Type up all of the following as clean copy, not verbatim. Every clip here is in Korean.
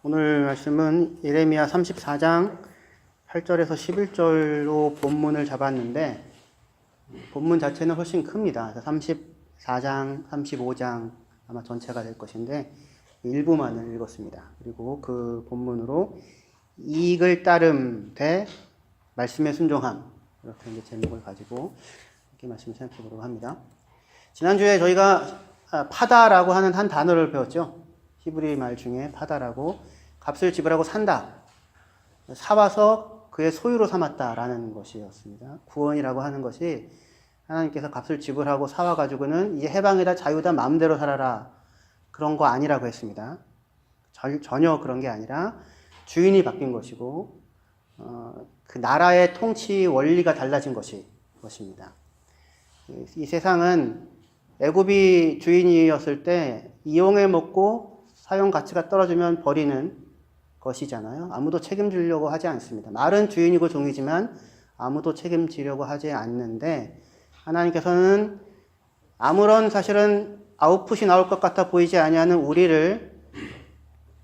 오늘 말씀은 예레미야 34장 8절에서 11절로 본문을 잡았는데 본문 자체는 훨씬 큽니다. 34장, 35장 아마 전체가 될 것인데 일부만을 읽었습니다. 그리고 그 본문으로 이익을 따름 대 말씀의 순종함, 이렇게 이제 제목을 가지고 이렇게 말씀을 생각해 보도록 합니다. 지난주에 저희가 파다라고 하는 한 단어를 배웠죠. 히브리 말 중에 파다라고, 값을 지불하고 산다, 사와서 그의 소유로 삼았다라는 것이었습니다. 구원이라고 하는 것이 하나님께서 값을 지불하고 사와가지고는 이제 해방이다, 자유다, 마음대로 살아라, 그런 거 아니라고 했습니다. 전혀 그런 게 아니라 주인이 바뀐 것이고 그 나라의 통치 원리가 달라진 것입니다. 이 세상은 애굽이 주인이었을 때 이용해 먹고 사용 가치가 떨어지면 버리는 것이잖아요. 아무도 책임지려고 하지 않습니다. 말은 주인이고 종이지만 아무도 책임지려고 하지 않는데, 하나님께서는 아무런 사실은 아웃풋이 나올 것 같아 보이지 아니하는 우리를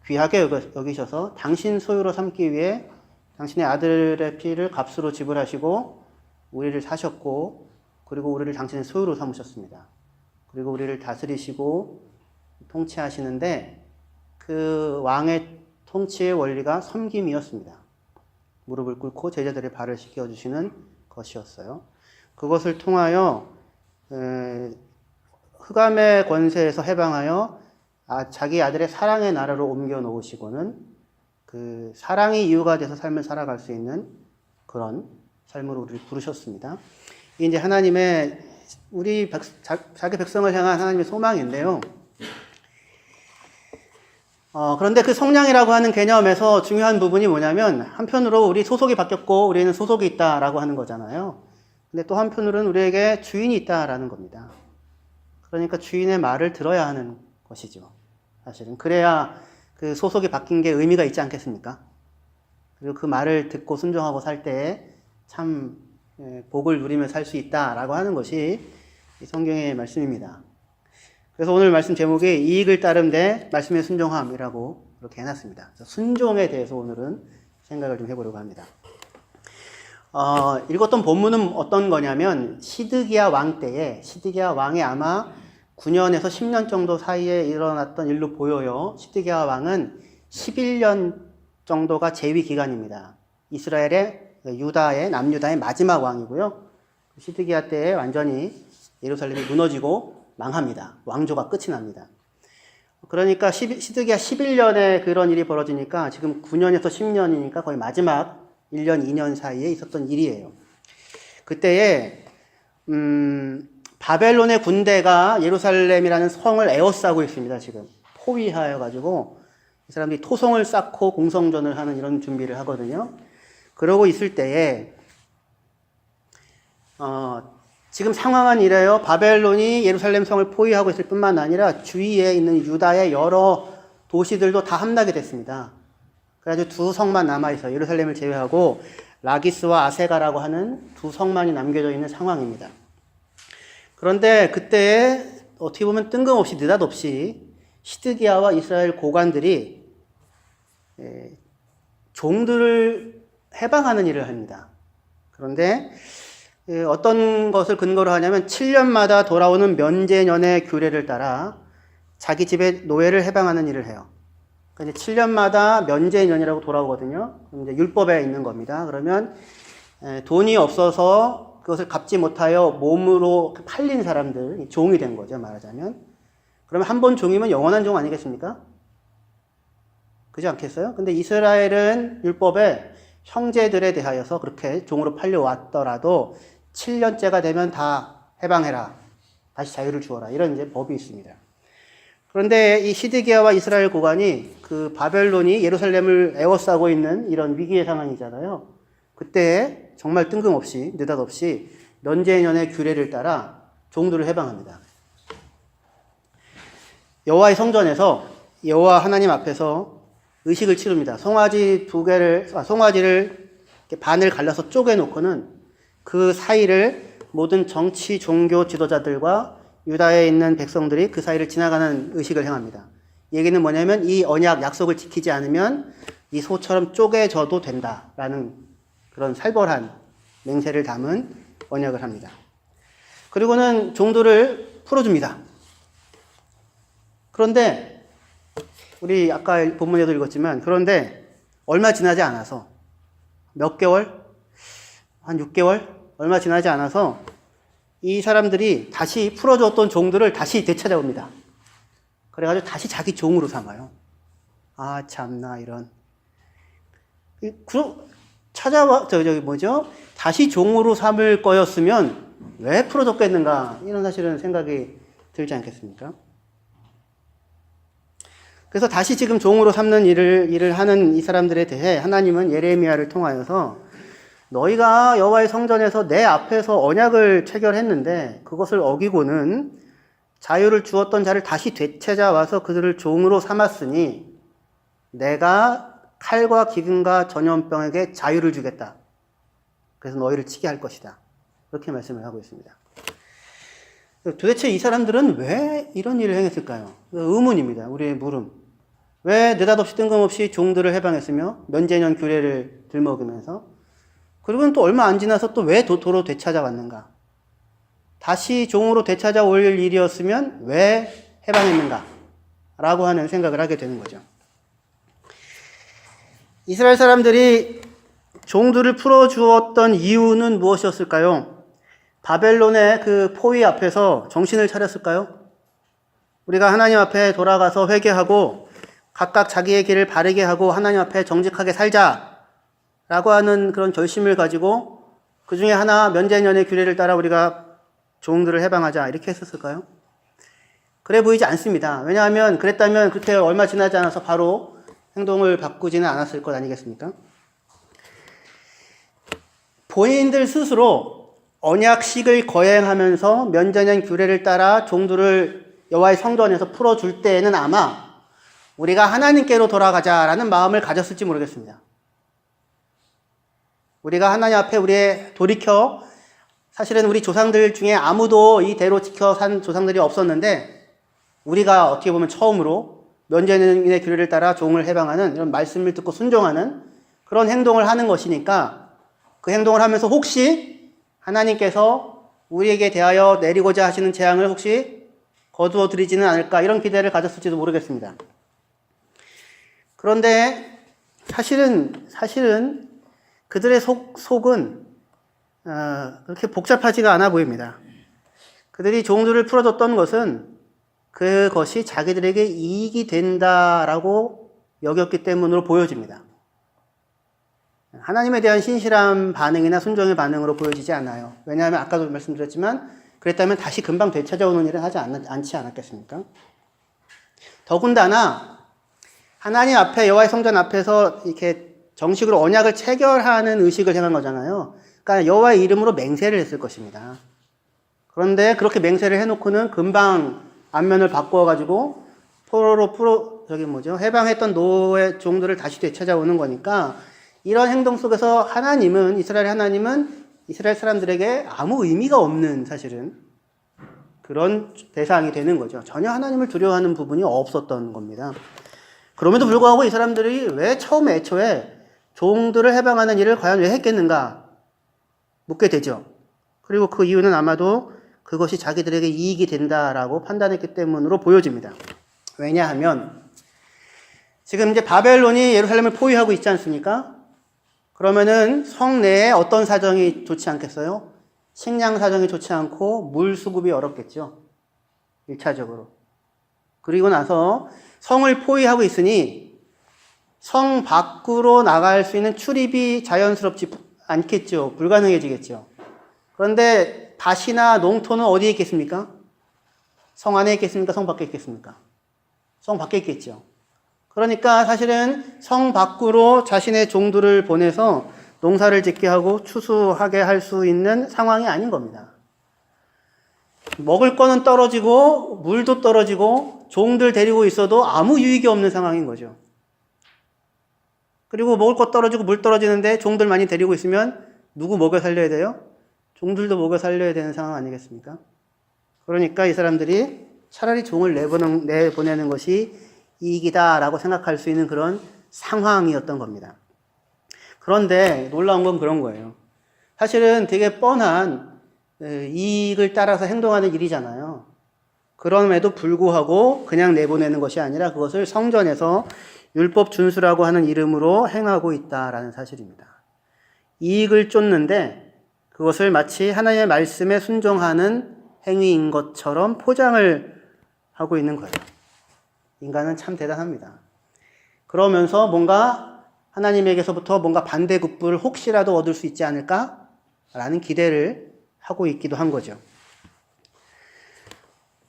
귀하게 여기셔서 당신 소유로 삼기 위해 당신의 아들의 피를 값으로 지불하시고 우리를 사셨고, 그리고 우리를 당신의 소유로 삼으셨습니다. 그리고 우리를 다스리시고 통치하시는데 그 왕의 통치의 원리가 섬김이었습니다. 무릎을 꿇고 제자들의 발을 씻겨주시는 것이었어요. 그것을 통하여 흑암의 권세에서 해방하여 자기 아들의 사랑의 나라로 옮겨 놓으시고는 그 사랑이 이유가 돼서 삶을 살아갈 수 있는 그런 삶으로 우리를 부르셨습니다. 이게 이제 하나님의 자기 백성을 향한 하나님의 소망인데요. 그런데 그 성량이라고 하는 개념에서 중요한 부분이 뭐냐면, 한편으로 우리 소속이 바뀌었고 우리는 소속이 있다라고 하는 거잖아요. 근데 또 한편으로는 우리에게 주인이 있다라는 겁니다. 그러니까 주인의 말을 들어야 하는 것이죠. 사실은 그래야 그 소속이 바뀐 게 의미가 있지 않겠습니까? 그리고 그 말을 듣고 순종하고 살 때에 참 복을 누리며 살 수 있다라고 하는 것이 이 성경의 말씀입니다. 그래서 오늘 말씀 제목이 이익을 따름 대 말씀의 순종함이라고 이렇게 해놨습니다. 순종에 대해서 오늘은 생각을 좀 해보려고 합니다. 읽었던 본문은 어떤 거냐면, 시드기야 왕 때에, 시드기야 왕이 아마 9년에서 10년 정도 사이에 일어났던 일로 보여요. 시드기야 왕은 11년 정도가 재위 기간입니다. 이스라엘의, 남유다의 마지막 왕이고요. 시드기야 때에 완전히 예루살렘이 무너지고 망합니다. 왕조가 끝이 납니다. 그러니까 시드기야 11년에 그런 일이 벌어지니까 지금 9년에서 10년이니까 거의 마지막 1년, 2년 사이에 있었던 일이에요. 그때에 바벨론의 군대가 예루살렘이라는 성을 에워싸고 있습니다. 지금 포위하여가지고 이 사람들이 토성을 쌓고 공성전을 하는 이런 준비를 하거든요. 그러고 있을 때에 지금 상황은 이래요. 바벨론이 예루살렘 성을 포위하고 있을 뿐만 아니라 주위에 있는 유다의 여러 도시들도 다 함락이 됐습니다. 그래가지고 두 성만 남아있어요. 예루살렘을 제외하고 라기스와 아세가라고 하는 두 성만이 남겨져 있는 상황입니다. 그런데 그때 어떻게 보면 뜬금없이 느닷없이 시드기야와 이스라엘 고관들이 종들을 해방하는 일을 합니다. 그런데 어떤 것을 근거로 하냐면 7년마다 돌아오는 면제년의 규례를 따라 자기 집의 노예를 해방하는 일을 해요. 그러니까 이제 7년마다 면제년이라고 돌아오거든요. 이제 율법에 있는 겁니다. 그러면 돈이 없어서 그것을 갚지 못하여 몸으로 팔린 사람들, 종이 된 거죠, 말하자면. 그러면 한 번 종이면 영원한 종 아니겠습니까? 그렇지 않겠어요? 근데 이스라엘은 율법에 형제들에 대하여서 그렇게 종으로 팔려왔더라도 7년째가 되면 다 해방해라, 다시 자유를 주어라, 이런 이제 법이 있습니다. 그런데 이 시드기야와 이스라엘 고관이 그 바벨론이 예루살렘을 에워싸고 있는 이런 위기의 상황이잖아요. 그때 정말 뜬금없이 느닷없이 면제년의 규례를 따라 종들을 해방합니다. 여호와의 성전에서 여호와 하나님 앞에서 의식을 치릅니다. 송아지를 반을 갈라서 쪼개놓고는 그 사이를 모든 정치, 종교 지도자들과 유다에 있는 백성들이 그 사이를 지나가는 의식을 행합니다. 얘기는 뭐냐면 이 언약, 약속을 지키지 않으면 이 소처럼 쪼개져도 된다라는 그런 살벌한 맹세를 담은 언약을 합니다. 그리고는 종들을 풀어줍니다. 그런데 우리 아까 본문에도 읽었지만 그런데 얼마 지나지 않아서 몇 개월? 한 6개월? 얼마 지나지 않아서 이 사람들이 다시 풀어줬던 종들을 다시 되찾아옵니다. 그래가지고 다시 자기 종으로 삼아요. 아, 참나, 이런. 찾아와, 다시 종으로 삼을 거였으면 왜 풀어줬겠는가? 이런 사실은 생각이 들지 않겠습니까? 그래서 다시 지금 종으로 삼는 일을 하는 이 사람들에 대해 하나님은 예레미야를 통하여서 너희가 여호와의 성전에서 내 앞에서 언약을 체결했는데 그것을 어기고는 자유를 주었던 자를 다시 되찾아와서 그들을 종으로 삼았으니 내가 칼과 기근과 전염병에게 자유를 주겠다. 그래서 너희를 치게 할 것이다. 그렇게 말씀을 하고 있습니다. 도대체 이 사람들은 왜 이런 일을 행했을까요? 의문입니다. 우리의 물음. 왜 느닷없이 뜬금없이 종들을 해방했으며 면제년 규례를 들먹이면서 그리고는 또 얼마 안 지나서 또 왜 도로 되찾아왔는가? 다시 종으로 되찾아올 일이었으면 왜 해방했는가? 라고 하는 생각을 하게 되는 거죠. 이스라엘 사람들이 종들을 풀어주었던 이유는 무엇이었을까요? 바벨론의 그 포위 앞에서 정신을 차렸을까요? 우리가 하나님 앞에 돌아가서 회개하고 각각 자기의 길을 바르게 하고 하나님 앞에 정직하게 살자라고 하는 그런 결심을 가지고 그 중에 하나 면제년의 규례를 따라 우리가 종들을 해방하자 이렇게 했었을까요? 그래 보이지 않습니다. 왜냐하면 그랬다면 그렇게 얼마 지나지 않아서 바로 행동을 바꾸지는 않았을 것 아니겠습니까? 본인들 스스로 언약식을 거행하면서 면제년 규례를 따라 종들을 여호와의 성전에서 풀어줄 때에는 아마 우리가 하나님께로 돌아가자라는 마음을 가졌을지 모르겠습니다. 우리가 하나님 앞에 우리의 돌이켜 사실은 우리 조상들 중에 아무도 이 대로 지켜 산 조상들이 없었는데 우리가 어떻게 보면 처음으로 면제년의 규례를 따라 종을 해방하는 이런 말씀을 듣고 순종하는 그런 행동을 하는 것이니까 그 행동을 하면서 혹시 하나님께서 우리에게 대하여 내리고자 하시는 재앙을 혹시 거두어 드리지는 않을까 이런 기대를 가졌을지도 모르겠습니다. 그런데 사실은 그들의 속은 그렇게 복잡하지가 않아 보입니다. 그들이 종들을 풀어줬던 것은 그것이 자기들에게 이익이 된다라고 여겼기 때문으로 보여집니다. 하나님에 대한 신실한 반응이나 순종의 반응으로 보여지지 않아요. 왜냐하면 아까도 말씀드렸지만 그랬다면 다시 금방 되찾아오는 일을 하지 않지 않았겠습니까? 더군다나 하나님 앞에 여호와의 성전 앞에서 이렇게 정식으로 언약을 체결하는 의식을 행한 거잖아요. 그러니까 여호와의 이름으로 맹세를 했을 것입니다. 그런데 그렇게 맹세를 해놓고는 금방 안면을 바꾸어가지고 해방했던 노예 종들을 다시 되찾아오는 거니까 이런 행동 속에서 이스라엘 하나님은 이스라엘 사람들에게 아무 의미가 없는 사실은 그런 대상이 되는 거죠. 전혀 하나님을 두려워하는 부분이 없었던 겁니다. 그럼에도 불구하고 이 사람들이 왜 애초에 종들을 해방하는 일을 과연 왜 했겠는가 묻게 되죠. 그리고 그 이유는 아마도 그것이 자기들에게 이익이 된다라고 판단했기 때문으로 보여집니다. 왜냐하면 지금 이제 바벨론이 예루살렘을 포위하고 있지 않습니까? 그러면은 성 내에 어떤 사정이 좋지 않겠어요? 식량 사정이 좋지 않고 물 수급이 어렵겠죠. 1차적으로. 그리고 나서 성을 포위하고 있으니 성 밖으로 나갈 수 있는 출입이 자연스럽지 않겠죠. 불가능해지겠죠. 그런데 밭이나 농토는 어디에 있겠습니까? 성 안에 있겠습니까? 성 밖에 있겠습니까? 성 밖에 있겠죠. 그러니까 사실은 성 밖으로 자신의 종들을 보내서 농사를 짓게 하고 추수하게 할 수 있는 상황이 아닌 겁니다. 먹을 거는 떨어지고 물도 떨어지고 종들 데리고 있어도 아무 유익이 없는 상황인 거죠. 그리고 먹을 거 떨어지고 물 떨어지는데 종들 많이 데리고 있으면 누구 먹여 살려야 돼요? 종들도 먹여 살려야 되는 상황 아니겠습니까? 그러니까 이 사람들이 차라리 종을 내보내는 것이 이익이다라고 생각할 수 있는 그런 상황이었던 겁니다. 그런데 놀라운 건 그런 거예요. 사실은 되게 뻔한 이익을 따라서 행동하는 일이잖아요. 그럼에도 불구하고 그냥 내보내는 것이 아니라 그것을 성전에서 율법 준수라고 하는 이름으로 행하고 있다라는 사실입니다. 이익을 쫓는데 그것을 마치 하나님의 말씀에 순종하는 행위인 것처럼 포장을 하고 있는 거예요. 인간은 참 대단합니다. 그러면서 뭔가 하나님에게서부터 뭔가 반대급부를 혹시라도 얻을 수 있지 않을까라는 기대를 하고 있기도 한 거죠.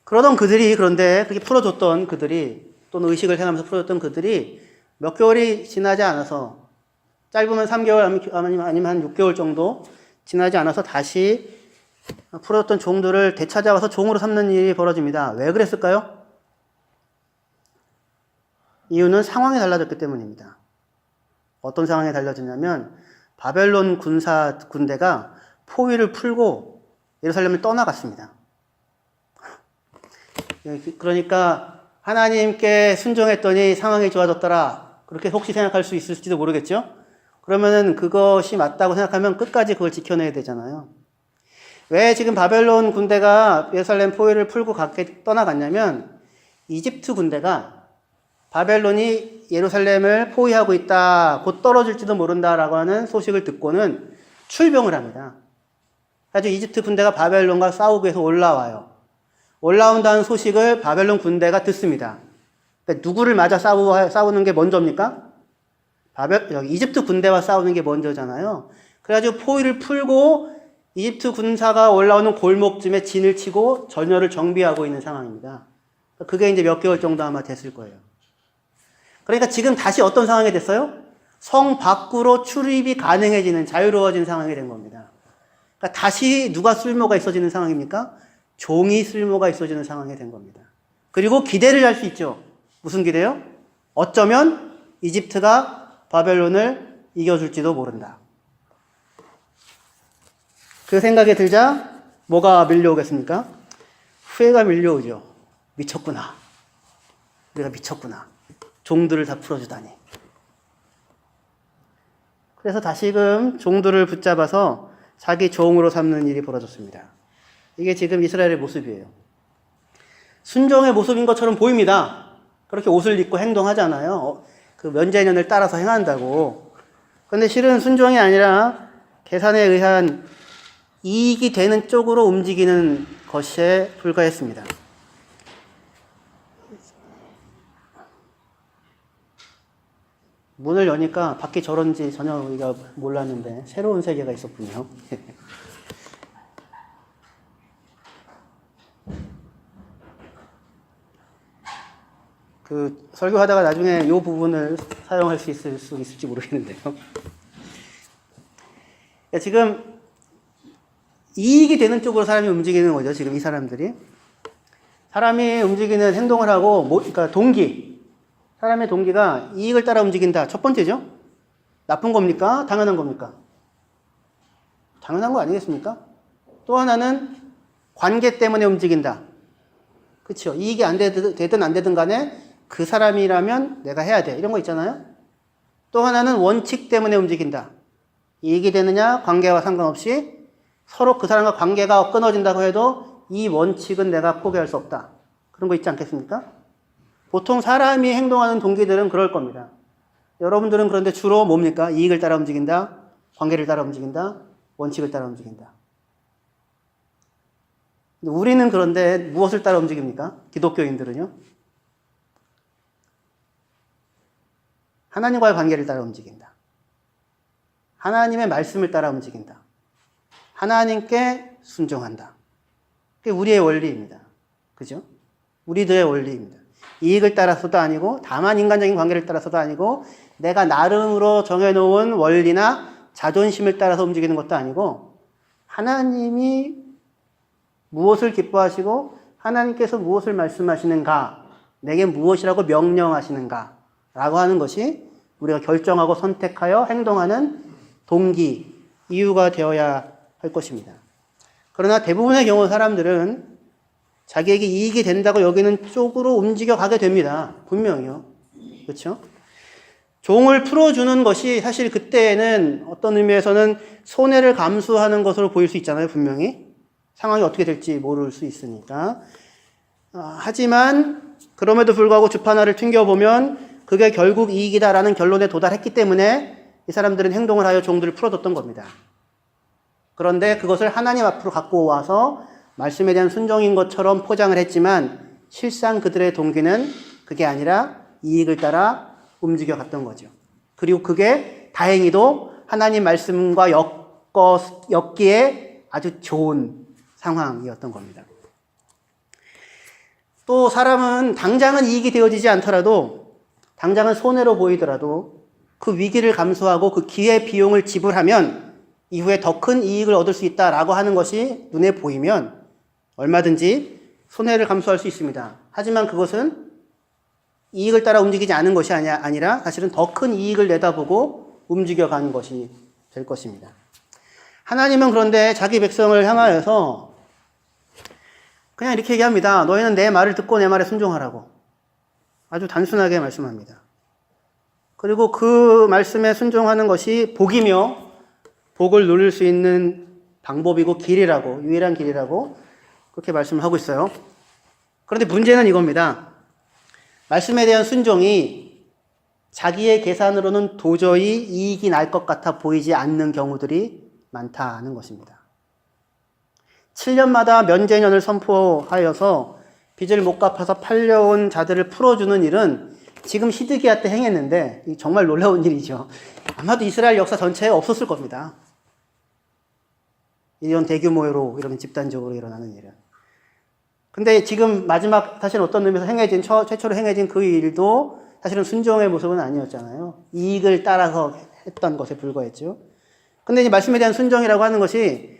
그러던 그들이, 그런데 그렇게 풀어줬던 그들이, 또는 의식을 행하면서 풀어줬던 그들이 몇 개월이 지나지 않아서, 짧으면 3개월 아니면 한 6개월 정도 지나지 않아서 다시 풀어줬던 종들을 되찾아와서 종으로 삼는 일이 벌어집니다. 왜 그랬을까요? 이유는 상황이 달라졌기 때문입니다. 어떤 상황이 달라졌냐면 바벨론 군대가 포위를 풀고 예루살렘을 떠나갔습니다. 그러니까 하나님께 순종했더니 상황이 좋아졌더라. 그렇게 혹시 생각할 수 있을지도 모르겠죠? 그러면은 그것이 맞다고 생각하면 끝까지 그걸 지켜내야 되잖아요. 왜 지금 바벨론 군대가 예루살렘 포위를 풀고 떠나갔냐면 이집트 군대가 바벨론이 예루살렘을 포위하고 있다, 곧 떨어질지도 모른다라고 하는 소식을 듣고는 출병을 합니다. 그래서 이집트 군대가 바벨론과 싸우기 위해서 올라와요. 올라온다는 소식을 바벨론 군대가 듣습니다. 그러니까 누구를 맞아 싸우는 게 먼저입니까? 이집트 군대와 싸우는 게 먼저잖아요. 그래가지고 포위를 풀고 이집트 군사가 올라오는 골목쯤에 진을 치고 전열을 정비하고 있는 상황입니다. 그게 이제 몇 개월 정도 아마 됐을 거예요. 그러니까 지금 다시 어떤 상황이 됐어요? 성 밖으로 출입이 가능해지는, 자유로워진 상황이 된 겁니다. 그러니까 다시 누가 쓸모가 있어지는 상황입니까? 종이 쓸모가 있어지는 상황이 된 겁니다. 그리고 기대를 할 수 있죠. 무슨 기대요? 어쩌면 이집트가 바벨론을 이겨줄지도 모른다. 그 생각이 들자 뭐가 밀려오겠습니까? 후회가 밀려오죠. 미쳤구나. 우리가 미쳤구나. 종들을 다 풀어주다니. 그래서 다시금 종들을 붙잡아서 자기 종으로 삼는 일이 벌어졌습니다. 이게 지금 이스라엘의 모습이에요. 순종의 모습인 것처럼 보입니다. 그렇게 옷을 입고 행동하잖아요. 그 면제년을 따라서 행한다고. 그런데 실은 순종이 아니라 계산에 의한 이익이 되는 쪽으로 움직이는 것에 불과했습니다. 문을 여니까 밖이 저런지 전혀 우리가 몰랐는데 새로운 세계가 있었군요. 그 설교하다가 나중에 이 부분을 사용할 수 있을지 모르겠는데요. 지금 이익이 되는 쪽으로 사람이 움직이는 거죠. 지금 이 사람들이. 사람이 움직이는 행동을 하고, 그러니까 사람의 동기가 이익을 따라 움직인다. 첫 번째죠. 나쁜 겁니까? 당연한 겁니까? 당연한 거 아니겠습니까? 또 하나는 관계 때문에 움직인다. 그렇죠. 이익이 되든 안 되든 간에 그 사람이라면 내가 해야 돼. 이런 거 있잖아요. 또 하나는 원칙 때문에 움직인다. 이익이 되느냐 관계와 상관없이 서로 그 사람과 관계가 끊어진다고 해도 이 원칙은 내가 포기할 수 없다. 그런 거 있지 않겠습니까? 보통 사람이 행동하는 동기들은 그럴 겁니다. 여러분들은 그런데 주로 뭡니까? 이익을 따라 움직인다, 관계를 따라 움직인다, 원칙을 따라 움직인다. 우리는 그런데 무엇을 따라 움직입니까? 기독교인들은요? 하나님과의 관계를 따라 움직인다. 하나님의 말씀을 따라 움직인다. 하나님께 순종한다. 그게 우리의 원리입니다. 그죠? 우리들의 원리입니다. 이익을 따라서도 아니고, 다만 인간적인 관계를 따라서도 아니고, 내가 나름으로 정해놓은 원리나 자존심을 따라서 움직이는 것도 아니고, 하나님이 무엇을 기뻐하시고, 하나님께서 무엇을 말씀하시는가, 내게 무엇이라고 명령하시는가, 라고 하는 것이 우리가 결정하고 선택하여 행동하는 동기, 이유가 되어야 할 것입니다. 그러나 대부분의 경우 사람들은 자기에게 이익이 된다고 여기는 쪽으로 움직여 가게 됩니다. 분명히요. 그렇죠? 종을 풀어주는 것이 사실 그때에는 어떤 의미에서는 손해를 감수하는 것으로 보일 수 있잖아요. 분명히. 상황이 어떻게 될지 모를 수 있으니까. 하지만 그럼에도 불구하고 주판화를 튕겨보면 그게 결국 이익이다라는 결론에 도달했기 때문에 이 사람들은 행동을 하여 종들을 풀어줬던 겁니다. 그런데 그것을 하나님 앞으로 갖고 와서 말씀에 대한 순종인 것처럼 포장을 했지만 실상 그들의 동기는 그게 아니라 이익을 따라 움직여 갔던 거죠. 그리고 그게 다행히도 하나님 말씀과 엮기에 아주 좋은 상황이었던 겁니다. 또 사람은 당장은 이익이 되어지지 않더라도 당장은 손해로 보이더라도 그 위기를 감수하고 그 기회 비용을 지불하면 이후에 더 큰 이익을 얻을 수 있다라고 하는 것이 눈에 보이면 얼마든지 손해를 감수할 수 있습니다. 하지만 그것은 이익을 따라 움직이지 않은 것이 아니라 사실은 더 큰 이익을 내다보고 움직여가는 것이 될 것입니다. 하나님은 그런데 자기 백성을 향하여서 그냥 이렇게 얘기합니다. 너희는 내 말을 듣고 내 말에 순종하라고. 아주 단순하게 말씀합니다. 그리고 그 말씀에 순종하는 것이 복이며 복을 누릴 수 있는 방법이고 길이라고, 유일한 길이라고 그렇게 말씀을 하고 있어요. 그런데 문제는 이겁니다. 말씀에 대한 순종이 자기의 계산으로는 도저히 이익이 날 것 같아 보이지 않는 경우들이 많다는 것입니다. 7년마다 면제년을 선포하여서 빚을 못 갚아서 팔려온 자들을 풀어주는 일은 지금 히드기야 때 행했는데 정말 놀라운 일이죠. 아마도 이스라엘 역사 전체에 없었을 겁니다. 이런 대규모로 이런 집단적으로 일어나는 일은. 근데 지금 마지막 사실 어떤 의미에서 행해진 최초로 행해진 그 일도 사실은 순종의 모습은 아니었잖아요. 이익을 따라서 했던 것에 불과했죠. 근데 이제 말씀에 대한 순종이라고 하는 것이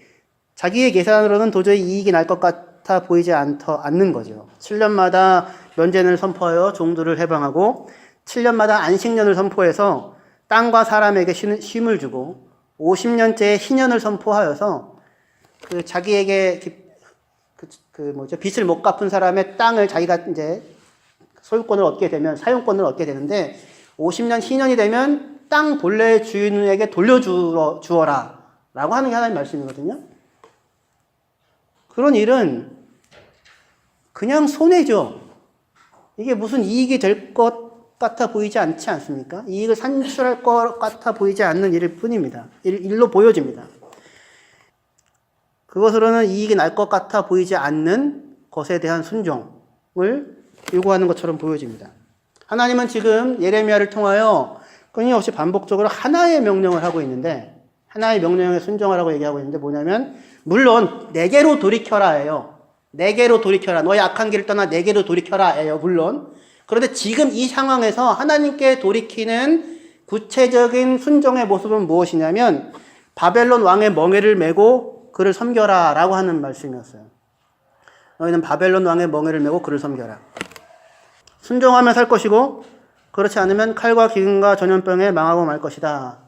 자기의 계산으로는 도저히 이익이 날 것 같아 보이지 않는 거죠. 7년마다 면제년을 선포하여 종들을 해방하고 7년마다 안식년을 선포해서 땅과 사람에게 쉼을 주고 50년째 희년을 선포하여서 그 자기에게 빚을 못 갚은 사람의 땅을 자기가 이제 소유권을 얻게 되면, 사용권을 얻게 되는데, 50년 희년이 되면 땅 본래 주인에게 돌려주어라. 라고 하는 게 하나님 말씀이거든요. 그런 일은 그냥 손해죠. 이게 무슨 이익이 될 것 같아 보이지 않지 않습니까? 이익을 산출할 것 같아 보이지 않는 일일 뿐입니다. 일로 보여집니다. 그것으로는 이익이 날 것 같아 보이지 않는 것에 대한 순종을 요구하는 것처럼 보여집니다. 하나님은 지금 예레미야를 통하여 끊임없이 반복적으로 하나의 명령을 하고 있는데, 하나의 명령에 순종하라고 얘기하고 있는데 뭐냐면, 물론 내게로 돌이켜라예요. 내게로 돌이켜라. 너의 악한 길을 떠나 내게로 돌이켜라예요. 물론. 그런데 지금 이 상황에서 하나님께 돌이키는 구체적인 순종의 모습은 무엇이냐면 바벨론 왕의 멍에를 메고 그를 섬겨라 라고 하는 말씀이었어요. 너희는 바벨론 왕의 멍에를 메고 그를 섬겨라. 순종하면 살 것이고 그렇지 않으면 칼과 기근과 전염병에 망하고 말 것이다.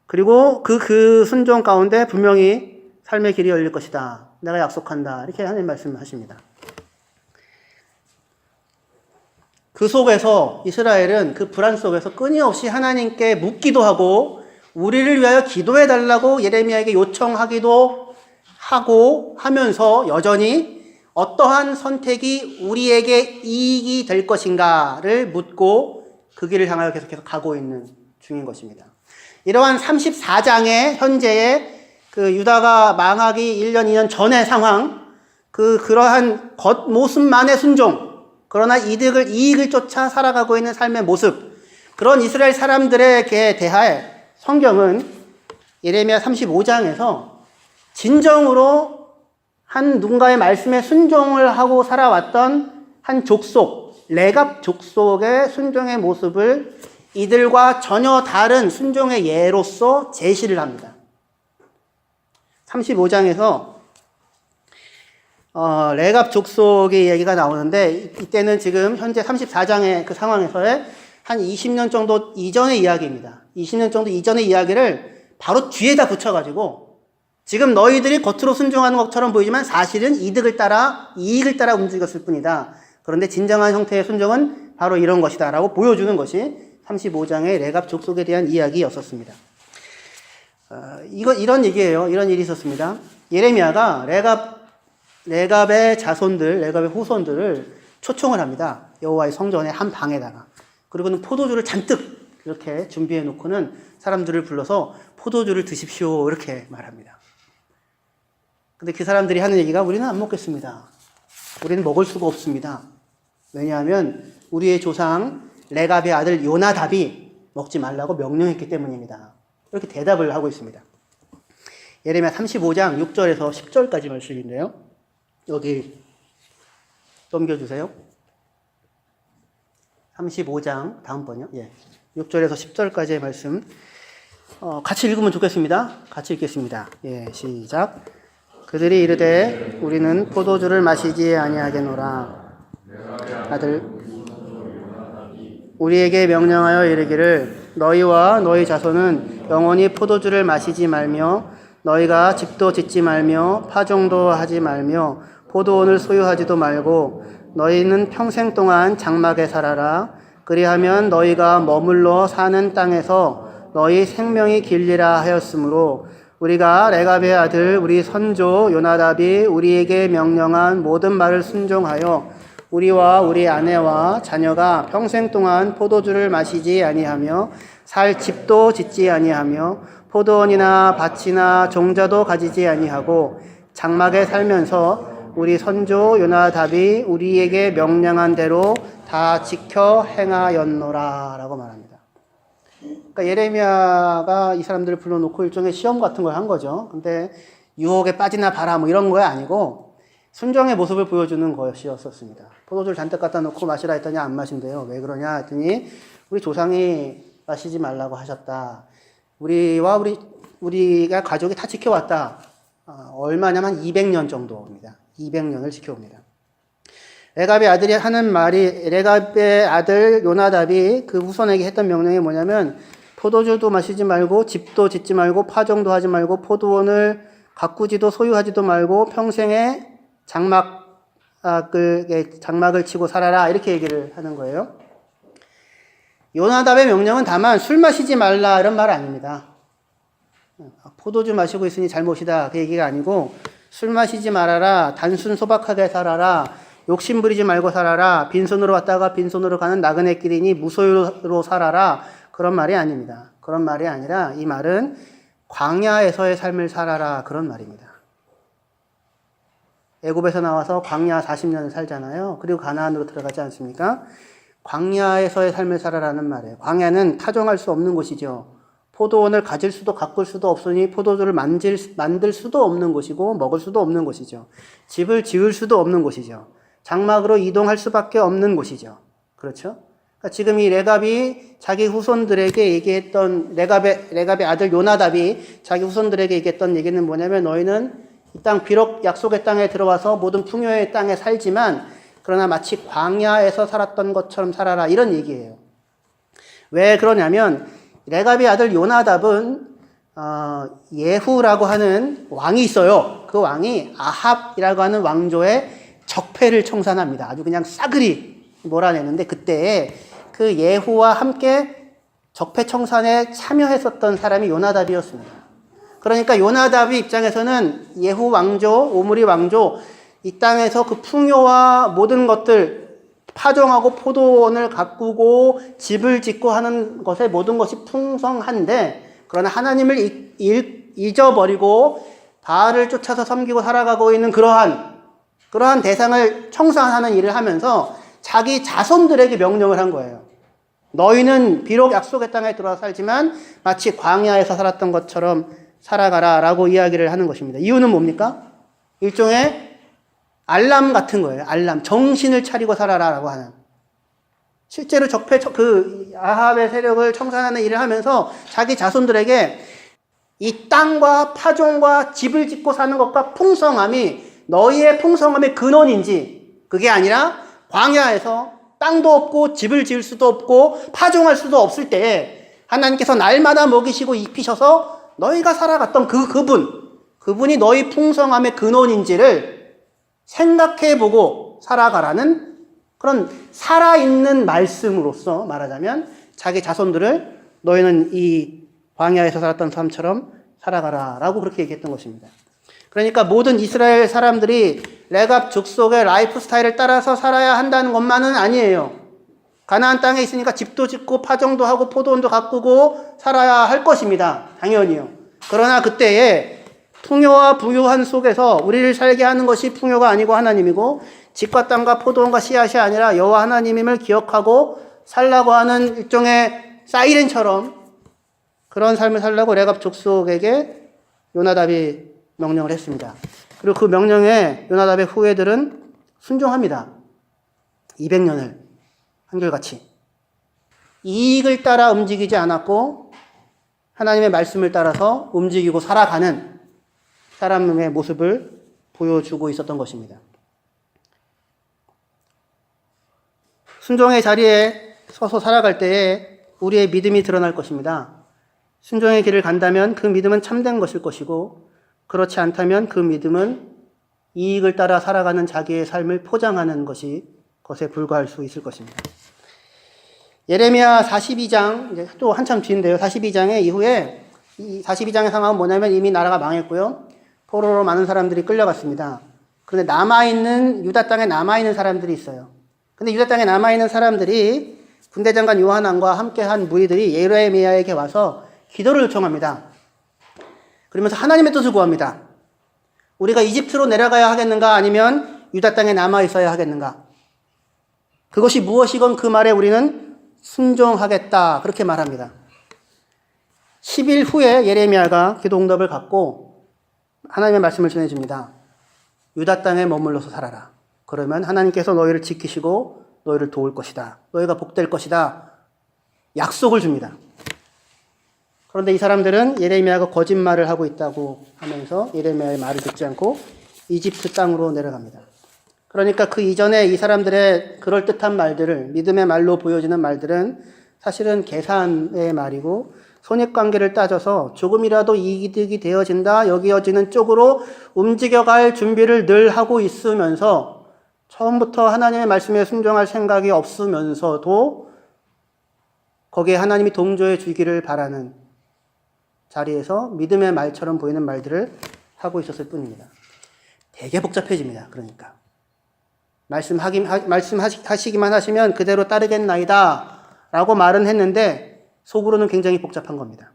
그리고 그 순종 가운데 분명히 삶의 길이 열릴 것이다. 내가 약속한다. 이렇게 하나님 말씀하십니다. 그 속에서 이스라엘은 그 불안 속에서 끊임없이 하나님께 묻기도 하고 우리를 위하여 기도해 달라고 예레미야에게 요청하기도 하고 하면서 여전히 어떠한 선택이 우리에게 이익이 될 것인가를 묻고 그 길을 향하여 계속해서 가고 있는 중인 것입니다. 이러한 34장의 현재의 그 유다가 망하기 1년, 2년 전의 상황, 그러한 겉모습만의 순종, 그러나 이익을 쫓아 살아가고 있는 삶의 모습, 그런 이스라엘 사람들에게 대하여 성경은 예레미야 35장에서 진정으로 한 누군가의 말씀에 순종을 하고 살아왔던 한 족속, 레갑 족속의 순종의 모습을 이들과 전혀 다른 순종의 예로서 제시를 합니다. 35장에서 레갑 족속의 얘기가 나오는데 이때는 지금 현재 34장의 그 상황에서의 한 20년 정도 이전의 이야기입니다. 20년 정도 이전의 이야기를 바로 뒤에다 붙여가지고 지금 너희들이 겉으로 순종하는 것처럼 보이지만 사실은 이익을 따라 움직였을 뿐이다. 그런데 진정한 형태의 순종은 바로 이런 것이다 라고 보여주는 것이 35장의 레갑 족속에 대한 이야기였었습니다. 이런 얘기예요. 이런 일이 있었습니다. 예레미야가 레갑의 자손들, 레갑의 후손들을 초청을 합니다. 여호와의 성전의 한 방에다가. 그리고는 포도주를 잔뜩 이렇게 준비해 놓고는 사람들을 불러서 포도주를 드십시오 이렇게 말합니다. 근데 그 사람들이 하는 얘기가 우리는 안 먹겠습니다. 우리는 먹을 수가 없습니다. 왜냐하면 우리의 조상 레갑의 아들 요나답이 먹지 말라고 명령했기 때문입니다. 이렇게 대답을 하고 있습니다. 예레미야 35장 6절에서 10절까지 말씀인데요. 여기 넘겨주세요. 35장 다음번요. 6절에서 10절까지의 말씀 같이 읽으면 좋겠습니다. 같이 읽겠습니다. 시작. 그들이 이르되 우리는 포도주를 마시지 아니하겠노라. 아들 우리에게 명령하여 이르기를 너희와 너희 자손은 영원히 포도주를 마시지 말며 너희가 집도 짓지 말며 파종도 하지 말며 포도원을 소유하지도 말고 너희는 평생 동안 장막에 살아라. 그리하면 너희가 머물러 사는 땅에서 너희 생명이 길리라 하였으므로 우리가 레갑의 아들 우리 선조 요나답이 우리에게 명령한 모든 말을 순종하여 우리와 우리 아내와 자녀가 평생 동안 포도주를 마시지 아니하며 살 집도 짓지 아니하며 포도원이나 밭이나 종자도 가지지 아니하고 장막에 살면서 우리 선조 요나답이 우리에게 명령한 대로 다 지켜 행하였노라 라고 말합니다. 그러니까 예레미야가 이 사람들을 불러놓고 일종의 시험 같은 걸 한 거죠. 근데 유혹에 빠지나 봐라 뭐 이런 거 아니고 순종의 모습을 보여주는 것이었습니다. 포도주를 잔뜩 갖다 놓고 마시라 했더니 안 마신대요. 왜 그러냐 했더니 우리 조상이 마시지 말라고 하셨다. 우리가 가족이 다 지켜왔다. 얼마냐면 200년 정도입니다. 200년을 지켜옵니다. 레갑의 아들이 하는 말이 레갑의 아들 요나답이 그 후손에게 했던 명령이 뭐냐면 포도주도 마시지 말고 집도 짓지 말고 파종도 하지 말고 포도원을 가꾸지도 소유하지도 말고 평생에 장막을 치고 살아라 이렇게 얘기를 하는 거예요. 요나답의 명령은 다만 술 마시지 말라 이런 말 아닙니다. 포도주 마시고 있으니 잘못이다 그 얘기가 아니고 술 마시지 말아라, 단순 소박하게 살아라, 욕심 부리지 말고 살아라, 빈손으로 왔다가 빈손으로 가는 나그네 길이니 무소유로 살아라 그런 말이 아닙니다. 그런 말이 아니라 이 말은 광야에서의 삶을 살아라 그런 말입니다. 애굽에서 나와서 광야 40년을 살잖아요. 그리고 가나안으로 들어가지 않습니까? 광야에서의 삶을 살아라는 말이에요. 광야는 타종할 수 없는 곳이죠. 포도원을 가질 수도 가꿀 수도 없으니 포도주를 만들 수도 없는 곳이고 먹을 수도 없는 곳이죠. 집을 지을 수도 없는 곳이죠. 장막으로 이동할 수밖에 없는 곳이죠. 그렇죠? 그러니까 지금 이 레갑이 자기 후손들에게 얘기했던 레갑의 아들 요나답이 자기 후손들에게 얘기했던 얘기는 뭐냐면 너희는 이 땅 비록 약속의 땅에 들어와서 모든 풍요의 땅에 살지만 그러나 마치 광야에서 살았던 것처럼 살아라 이런 얘기예요. 왜 그러냐면 레갑의 아들 요나답은 예후라고 하는 왕이 있어요. 그 왕이 아합이라고 하는 왕조의 적폐를 청산합니다. 아주 그냥 싸그리 몰아내는데 그때 그 예후와 함께 적폐 청산에 참여했었던 사람이 요나답이었습니다. 그러니까 요나답의 입장에서는 예후 왕조, 오므리 왕조 이 땅에서 그 풍요와 모든 것들 파종하고 포도원을 가꾸고 집을 짓고 하는 것에 모든 것이 풍성한데 그러나 하나님을 잊어버리고 바알을 쫓아서 섬기고 살아가고 있는 그러한 대상을 청산하는 일을 하면서 자기 자손들에게 명령을 한 거예요. 너희는 비록 약속의 땅에 들어와 살지만 마치 광야에서 살았던 것처럼 살아가라 라고 이야기를 하는 것입니다. 이유는 뭡니까? 일종의 알람 같은 거예요. 알람. 정신을 차리고 살아라 라고 하는. 실제로 아합의 세력을 청산하는 일을 하면서 자기 자손들에게 이 땅과 파종과 집을 짓고 사는 것과 풍성함이 너희의 풍성함의 근원인지 그게 아니라 광야에서 땅도 없고 집을 지을 수도 없고 파종할 수도 없을 때에 하나님께서 날마다 먹이시고 입히셔서 너희가 살아갔던 그분 그분이 너희 풍성함의 근원인지를 생각해보고 살아가라는 그런 살아있는 말씀으로서 말하자면 자기 자손들을 너희는 이 광야에서 살았던 사람처럼 살아가라 라고 그렇게 얘기했던 것입니다. 그러니까 모든 이스라엘 사람들이 레갑 족속의 라이프 스타일을 따라서 살아야 한다는 것만은 아니에요. 가나안 땅에 있으니까 집도 짓고 파종도 하고 포도원도 가꾸고 살아야 할 것입니다. 당연히요. 그러나 그때에 풍요와 부유한 속에서 우리를 살게 하는 것이 풍요가 아니고 하나님이고 집과 땅과 포도원과 씨앗이 아니라 여호와 하나님임을 기억하고 살라고 하는 일종의 사이렌처럼 그런 삶을 살라고 레갑 족속에게 요나답이 명령을 했습니다. 그리고 그 명령에 요나답의 후예들은 순종합니다. 200년을 한결같이 이익을 따라 움직이지 않았고 하나님의 말씀을 따라서 움직이고 살아가는 사람의 모습을 보여주고 있었던 것입니다. 순종의 자리에 서서 살아갈 때에 우리의 믿음이 드러날 것입니다. 순종의 길을 간다면 그 믿음은 참된 것일 것이고 그렇지 않다면 그 믿음은 이익을 따라 살아가는 자기의 삶을 포장하는 것에 불과할 수 있을 것입니다. 예레미야 42장, 이제 또 한참 뒤인데요. 42장의 이후에, 이 42장의 상황은 뭐냐면 이미 나라가 망했고요. 포로로 많은 사람들이 끌려갔습니다. 그런데 유다 땅에 남아있는 사람들이 있어요. 근데 유다 땅에 남아있는 사람들이 군대장관 요하난과 함께한 무리들이 예레미야에게 와서 기도를 요청합니다. 그러면서 하나님의 뜻을 구합니다. 우리가 이집트로 내려가야 하겠는가 아니면 유다 땅에 남아있어야 하겠는가. 그것이 무엇이건 그 말에 우리는 순종하겠다. 그렇게 말합니다. 10일 후에 예레미야가 기도 응답을 받고 하나님의 말씀을 전해줍니다. 유다 땅에 머물러서 살아라. 그러면 하나님께서 너희를 지키시고 너희를 도울 것이다. 너희가 복될 것이다. 약속을 줍니다. 그런데 이 사람들은 예레미야가 거짓말을 하고 있다고 하면서 예레미야의 말을 듣지 않고 이집트 땅으로 내려갑니다. 그러니까 그 이전에 이 사람들의 그럴듯한 말들을 믿음의 말로 보여지는 말들은 사실은 계산의 말이고 손익관계를 따져서 조금이라도 이득이 되어진다 여겨지는 쪽으로 움직여갈 준비를 늘 하고 있으면서 처음부터 하나님의 말씀에 순종할 생각이 없으면서도 거기에 하나님이 동조해 주기를 바라는 자리에서 믿음의 말처럼 보이는 말들을 하고 있었을 뿐입니다. 되게 복잡해집니다. 그러니까 말씀하시기만 하시면 그대로 따르겠나이다 라고 말은 했는데 속으로는 굉장히 복잡한 겁니다.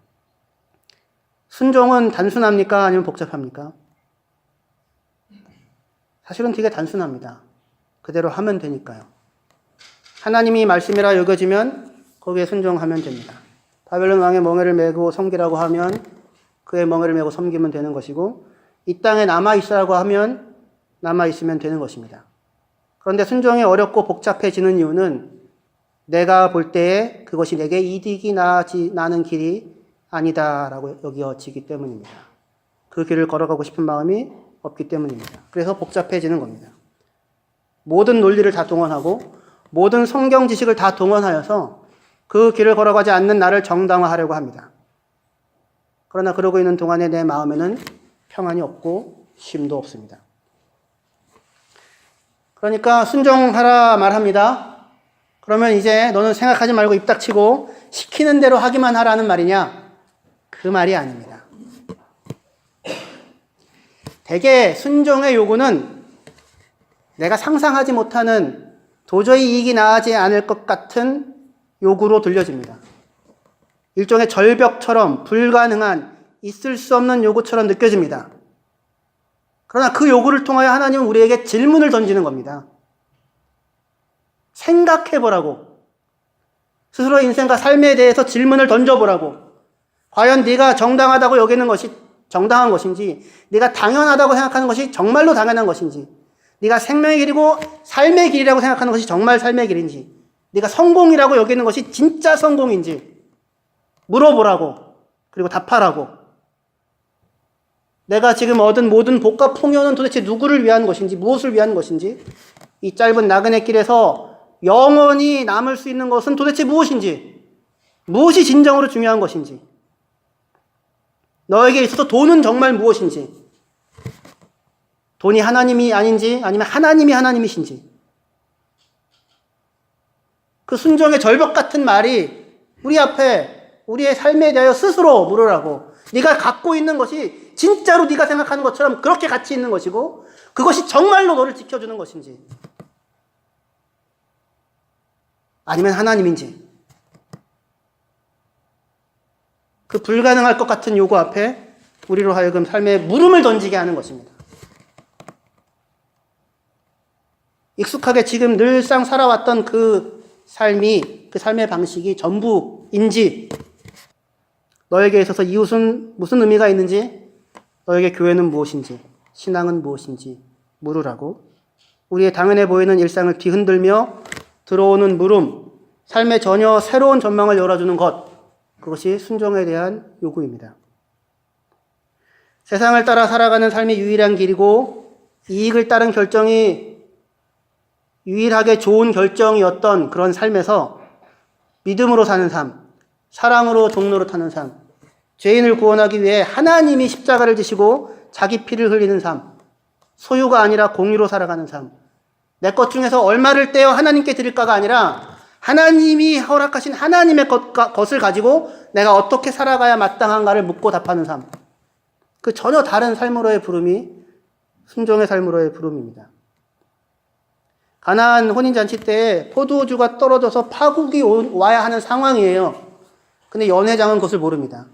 순종은 단순합니까? 아니면 복잡합니까? 사실은 되게 단순합니다. 그대로 하면 되니까요. 하나님이 말씀이라 여겨지면 거기에 순종하면 됩니다. 바벨론 왕의 멍에를 메고 섬기라고 하면 그의 멍에를 메고 섬기면 되는 것이고 이 땅에 남아있으라고 하면 남아있으면 되는 것입니다. 그런데 순종이 어렵고 복잡해지는 이유는 내가 볼 때에 그것이 내게 이득이 나는 길이 아니다라고 여겨지기 때문입니다. 그 길을 걸어가고 싶은 마음이 없기 때문입니다. 그래서 복잡해지는 겁니다. 모든 논리를 다 동원하고 모든 성경 지식을 다 동원하여서 그 길을 걸어가지 않는 나를 정당화하려고 합니다. 그러나 그러고 있는 동안에 내 마음에는 평안이 없고 쉼도 없습니다. 그러니까 순종하라 말합니다. 그러면 이제 너는 생각하지 말고 입 닥치고 시키는 대로 하기만 하라는 말이냐? 그 말이 아닙니다. 대개 순종의 요구는 내가 상상하지 못하는 도저히 이익이 나지 않을 것 같은 요구로 들려집니다. 일종의 절벽처럼 불가능한 있을 수 없는 요구처럼 느껴집니다. 그러나 그 요구를 통하여 하나님은 우리에게 질문을 던지는 겁니다. 생각해보라고. 스스로의 인생과 삶에 대해서 질문을 던져보라고. 과연 네가 정당하다고 여기는 것이 정당한 것인지, 네가 당연하다고 생각하는 것이 정말로 당연한 것인지, 네가 생명의 길이고 삶의 길이라고 생각하는 것이 정말 삶의 길인지, 네가 성공이라고 여기는 것이 진짜 성공인지 물어보라고. 그리고 답하라고. 내가 지금 얻은 모든 복과 풍요는 도대체 누구를 위한 것인지, 무엇을 위한 것인지, 이 짧은 나그네 길에서 영원히 남을 수 있는 것은 도대체 무엇인지, 무엇이 진정으로 중요한 것인지, 너에게 있어서 돈은 정말 무엇인지, 돈이 하나님이 아닌지 아니면 하나님이 하나님이신지. 그 순종의 절벽 같은 말이 우리 앞에 우리의 삶에 대하여 스스로 물으라고. 네가 갖고 있는 것이 진짜로 네가 생각하는 것처럼 그렇게 가치 있는 것이고 그것이 정말로 너를 지켜주는 것인지 아니면 하나님인지. 그 불가능할 것 같은 요구 앞에 우리로 하여금 삶에 물음을 던지게 하는 것입니다. 익숙하게 지금 늘상 살아왔던 그 삶이, 그 삶의 방식이 전부인지, 너에게 있어서 이웃은 무슨 의미가 있는지, 너에게 교회는 무엇인지, 신앙은 무엇인지 물으라고. 우리의 당연해 보이는 일상을 뒤흔들며 들어오는 물음, 삶에 전혀 새로운 전망을 열어주는 것, 그것이 순종에 대한 요구입니다. 세상을 따라 살아가는 삶이 유일한 길이고 이익을 따른 결정이 유일하게 좋은 결정이었던 그런 삶에서 믿음으로 사는 삶, 사랑으로 종로로 타는 삶, 죄인을 구원하기 위해 하나님이 십자가를 지시고 자기 피를 흘리는 삶, 소유가 아니라 공유로 살아가는 삶, 내 것 중에서 얼마를 떼어 하나님께 드릴까가 아니라 하나님이 허락하신 하나님의 것을 가지고 내가 어떻게 살아가야 마땅한가를 묻고 답하는 삶. 그 전혀 다른 삶으로의 부름이 순종의 삶으로의 부름입니다. 가나안 혼인잔치 때 포도주가 떨어져서 파국이 와야 하는 상황이에요. 근데 연회장은 그것을 모릅니다.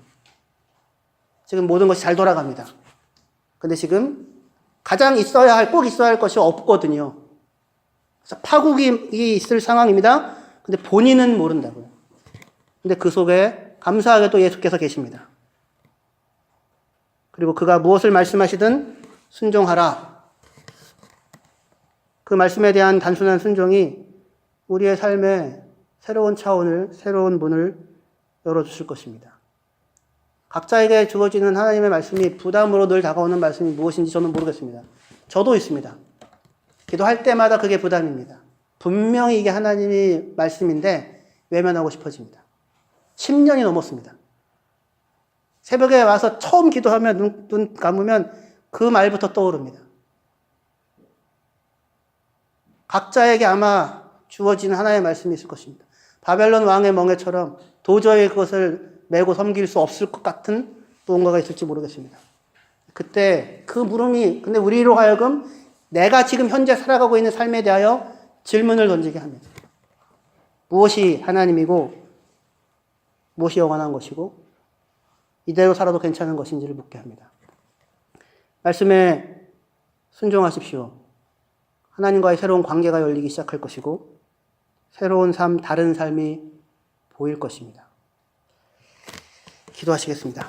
지금 모든 것이 잘 돌아갑니다. 근데 지금 가장 꼭 있어야 할 것이 없거든요. 그래서 파국이 있을 상황입니다. 근데 본인은 모른다고요. 근데 그 속에 감사하게도 예수께서 계십니다. 그리고 그가 무엇을 말씀하시든 순종하라. 그 말씀에 대한 단순한 순종이 우리의 삶에 새로운 차원을, 새로운 문을 열어주실 것입니다. 각자에게 주어지는 하나님의 말씀이 부담으로 늘 다가오는 말씀이 무엇인지 저는 모르겠습니다. 저도 있습니다. 기도할 때마다 그게 부담입니다. 분명히 이게 하나님의 말씀인데 외면하고 싶어집니다. 10년이 넘었습니다. 새벽에 와서 처음 기도하면 눈 감으면 그 말부터 떠오릅니다. 각자에게 아마 주어지는 하나의 말씀이 있을 것입니다. 바벨론 왕의 멍에처럼 도저히 그것을 메고 섬길 수 없을 것 같은 무언가가 있을지 모르겠습니다. 그때 그 물음이 근데 우리로 하여금 내가 지금 현재 살아가고 있는 삶에 대하여 질문을 던지게 합니다. 무엇이 하나님이고 무엇이 영원한 것이고 이대로 살아도 괜찮은 것인지를 묻게 합니다. 말씀에 순종하십시오. 하나님과의 새로운 관계가 열리기 시작할 것이고 새로운 삶, 다른 삶이 보일 것입니다. 기도하시겠습니다.